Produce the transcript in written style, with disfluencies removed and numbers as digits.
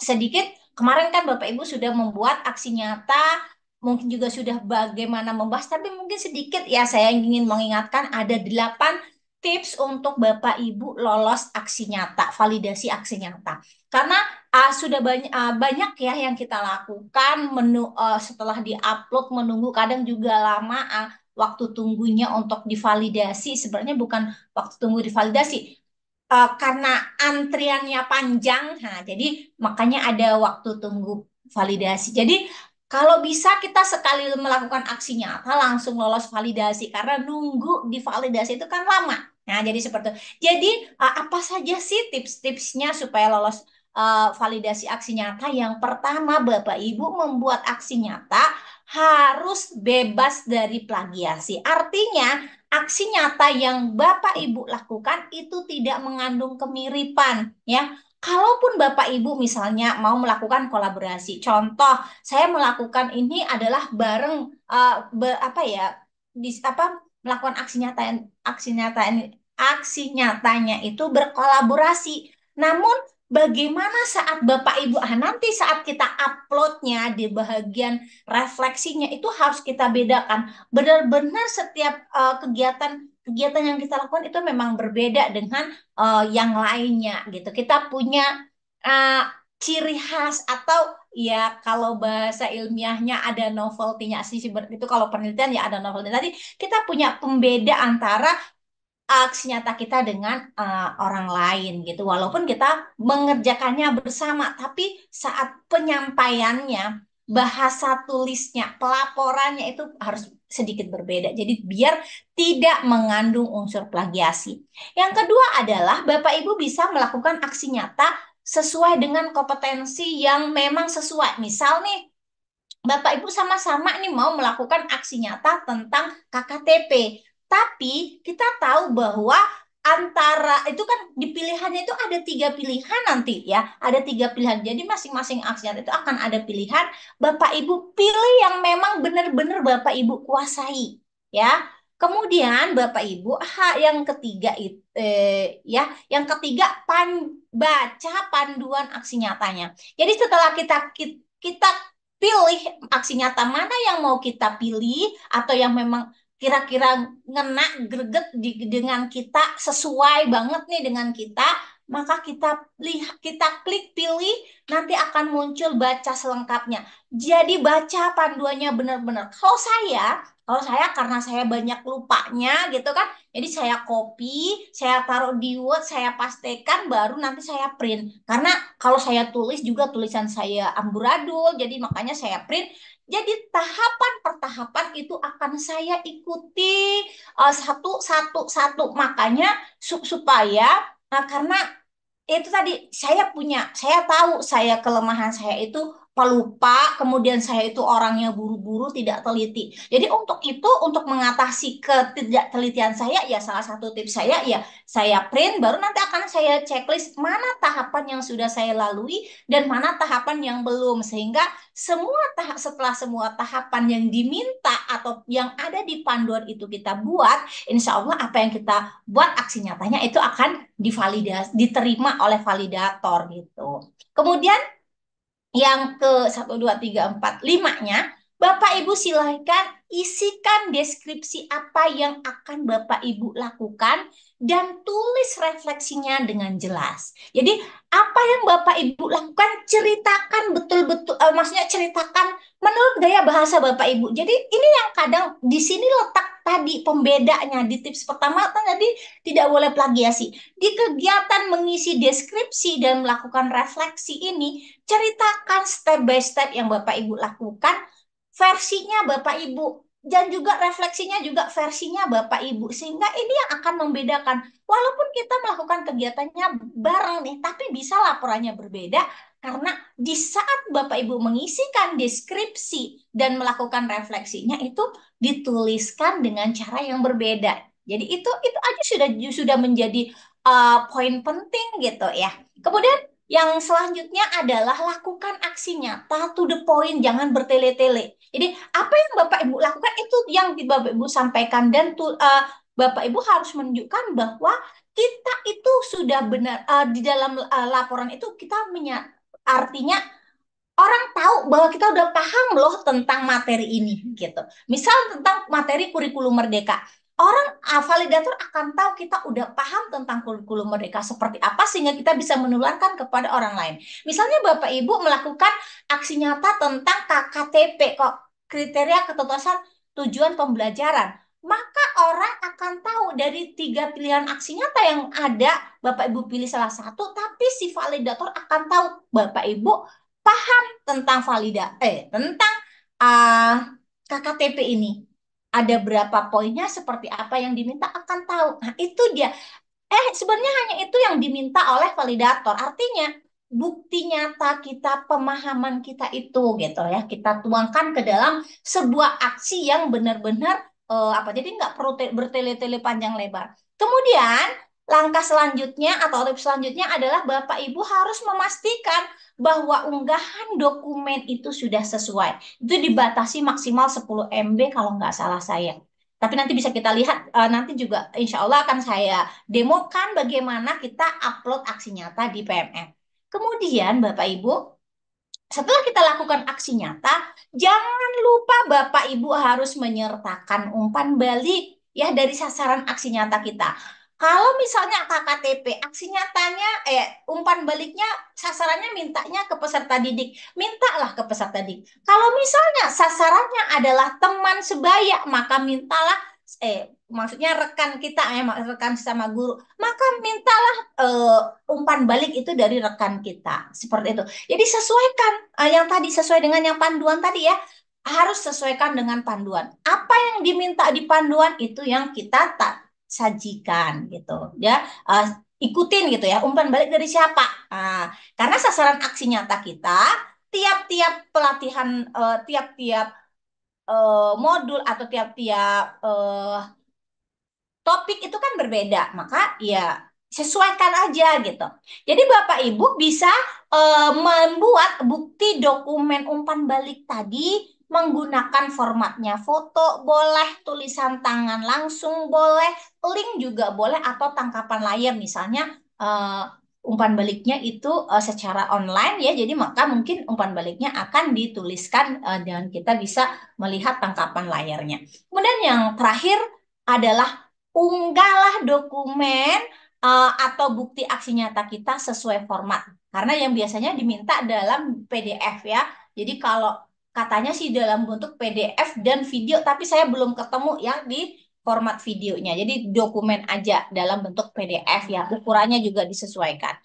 sedikit kemarin kan Bapak Ibu sudah membuat aksi nyata, mungkin juga sudah bagaimana membahas, tapi mungkin sedikit ya saya ingin mengingatkan ada 8 tips untuk Bapak Ibu lolos aksi nyata, validasi aksi nyata. Karena sudah banyak ya yang kita lakukan setelah diupload menunggu kadang juga lama waktu tunggunya untuk divalidasi. Sebenarnya bukan waktu tunggu divalidasi, karena antriannya panjang, nah jadi makanya ada waktu tunggu validasi. Jadi kalau bisa kita sekali melakukan aksi nyata langsung lolos validasi karena nunggu di validasi itu kan lama. Nah, jadi seperti itu. Jadi apa saja sih tips-tipsnya supaya lolos validasi aksi nyata? Yang pertama, Bapak Ibu membuat aksi nyata harus bebas dari plagiasi. Artinya aksi nyata yang Bapak Ibu lakukan itu tidak mengandung kemiripan ya. Kalaupun Bapak Ibu misalnya mau melakukan kolaborasi, contoh saya melakukan ini adalah bareng apa ya melakukan aksi nyatanya itu berkolaborasi. Namun bagaimana saat Bapak Ibu nanti saat kita uploadnya di bagian refleksinya itu harus kita bedakan benar-benar setiap kegiatan yang kita lakukan itu memang berbeda dengan yang lainnya gitu. Kita punya uh, ciri khas atau ya kalau bahasa ilmiahnya ada novelty-nya sih seperti itu. Kalau penelitian ya ada novelty. Tadi kita punya pembeda antara aksi nyata kita dengan orang lain gitu. Walaupun kita mengerjakannya bersama, tapi saat penyampaiannya, bahasa tulisnya, pelaporannya itu harus sedikit berbeda. Jadi biar tidak mengandung unsur plagiasi. Yang kedua adalah Bapak Ibu bisa melakukan aksi nyata sesuai dengan kompetensi yang memang sesuai. Misal nih, Bapak Ibu sama-sama nih mau melakukan aksi nyata tentang KKTP. Tapi kita tahu bahwa antara itu kan di pilihannya itu ada 3 pilihan nanti ya. Ada 3 pilihan. Jadi masing-masing aksi nyata itu akan ada pilihan. Bapak Ibu pilih yang memang benar-benar Bapak Ibu kuasai ya. Kemudian Bapak Ibu yang ketiga itu ya, yang ketiga baca panduan aksi nyatanya. Jadi setelah kita pilih aksi nyata mana yang mau kita pilih atau yang memang kira-kira ngena greget dengan kita sesuai banget nih dengan kita, maka kita klik pilih, nanti akan muncul baca selengkapnya. Jadi baca panduannya benar-benar. Kalau saya karena saya banyak lupanya gitu kan, jadi saya copy, saya taruh di Word, saya pastekan, baru nanti saya print. Karena kalau saya tulis juga tulisan saya amburadul, jadi makanya saya print. Jadi tahapan per tahapan itu akan saya ikuti satu satu satu. Makanya supaya karena itu tadi saya tahu saya kelemahan saya itu pelupa, kemudian saya itu orangnya buru-buru, tidak teliti. Jadi untuk mengatasi ketidaktelitian saya, ya salah satu tips saya ya saya print, baru nanti akan saya checklist mana tahapan yang sudah saya lalui dan mana tahapan yang belum, sehingga setelah semua tahapan yang diminta atau yang ada di panduan itu kita buat, insya Allah apa yang kita buat aksi nyatanya itu akan divalidasi, diterima oleh validator gitu. Kemudian yang ke 1, 2, 3, 4, 5-nya, Bapak Ibu silahkan isikan deskripsi apa yang akan Bapak Ibu lakukan dan tulis refleksinya dengan jelas. Jadi apa yang Bapak Ibu lakukan ceritakan betul-betul, maksudnya ceritakan menurut gaya bahasa Bapak Ibu. Jadi ini yang kadang di sini letak tadi pembedanya di tips pertama tadi tidak boleh plagiasi. Di kegiatan mengisi deskripsi dan melakukan refleksi ini, ceritakan step by step yang Bapak Ibu lakukan, versinya Bapak Ibu, dan juga refleksinya juga versinya Bapak Ibu. Sehingga ini yang akan membedakan. Walaupun kita melakukan kegiatannya bareng nih, tapi bisa laporannya berbeda karena di saat Bapak Ibu mengisikan deskripsi dan melakukan refleksinya itu dituliskan dengan cara yang berbeda. Jadi itu aja sudah menjadi poin penting gitu ya. Kemudian yang selanjutnya adalah lakukan aksi nyata to the point, jangan bertele-tele. Jadi apa yang Bapak Ibu lakukan itu yang Bapak Ibu sampaikan dan Bapak Ibu harus menunjukkan bahwa kita itu sudah benar di dalam laporan itu kita artinya orang tahu bahwa kita udah paham loh tentang materi ini gitu. Misal tentang materi kurikulum merdeka. Orang validator akan tahu kita udah paham tentang kurikulum merdeka seperti apa sehingga kita bisa menularkan kepada orang lain. Misalnya Bapak Ibu melakukan aksi nyata tentang KKTP kok, kriteria ketuntasan tujuan pembelajaran. Maka orang akan tahu dari 3 pilihan aksi nyata yang ada, Bapak Ibu pilih salah satu, tapi si validator akan tahu Bapak Ibu paham tentang tentang uh, KKTP ini. Ada berapa poinnya, seperti apa yang diminta akan tahu. Nah, itu dia. Sebenarnya hanya itu yang diminta oleh validator. Artinya, bukti nyata kita, pemahaman kita itu gitu ya, kita tuangkan ke dalam sebuah aksi yang benar-benar jadi nggak perlu bertele-tele panjang lebar. Kemudian, langkah selanjutnya atau tips selanjutnya adalah Bapak Ibu harus memastikan bahwa unggahan dokumen itu sudah sesuai. Itu dibatasi maksimal 10 MB kalau nggak salah saya. Tapi nanti bisa kita lihat, nanti juga insya Allah akan saya demokan bagaimana kita upload aksi nyata di PMN. Kemudian Bapak Ibu, setelah kita lakukan aksi nyata, jangan lupa Bapak Ibu harus menyertakan umpan balik ya dari sasaran aksi nyata kita. Kalau misalnya KKTP, aksi nyatanya, umpan baliknya sasarannya mintanya ke peserta didik, mintalah ke peserta didik. Kalau misalnya sasarannya adalah teman sebaya, maka mintalah, maksudnya rekan kita, rekan sama guru, maka mintalah umpan balik itu dari rekan kita, seperti itu. Jadi sesuaikan yang tadi, sesuai dengan yang panduan tadi ya. Harus sesuaikan dengan panduan. Apa yang diminta di panduan itu yang kita tak sajikan gitu ya. Ikutin gitu ya. Umpan balik dari siapa? Karena sasaran aksi nyata kita tiap-tiap pelatihan, tiap-tiap modul atau tiap-tiap topik itu kan berbeda, maka ya sesuaikan aja gitu. Jadi Bapak Ibu bisa membuat bukti dokumen umpan balik tadi menggunakan formatnya foto boleh, tulisan tangan langsung boleh, link juga boleh, atau tangkapan layar misalnya umpan baliknya itu secara online ya. Jadi maka mungkin umpan baliknya akan dituliskan dan kita bisa melihat tangkapan layarnya. Kemudian yang terakhir adalah unggahlah dokumen atau bukti aksi nyata kita sesuai format. Karena yang biasanya diminta dalam PDF ya. Jadi kalau katanya sih dalam bentuk PDF dan video, tapi saya belum ketemu yang di format videonya. Jadi dokumen aja dalam bentuk PDF ya, ukurannya juga disesuaikan.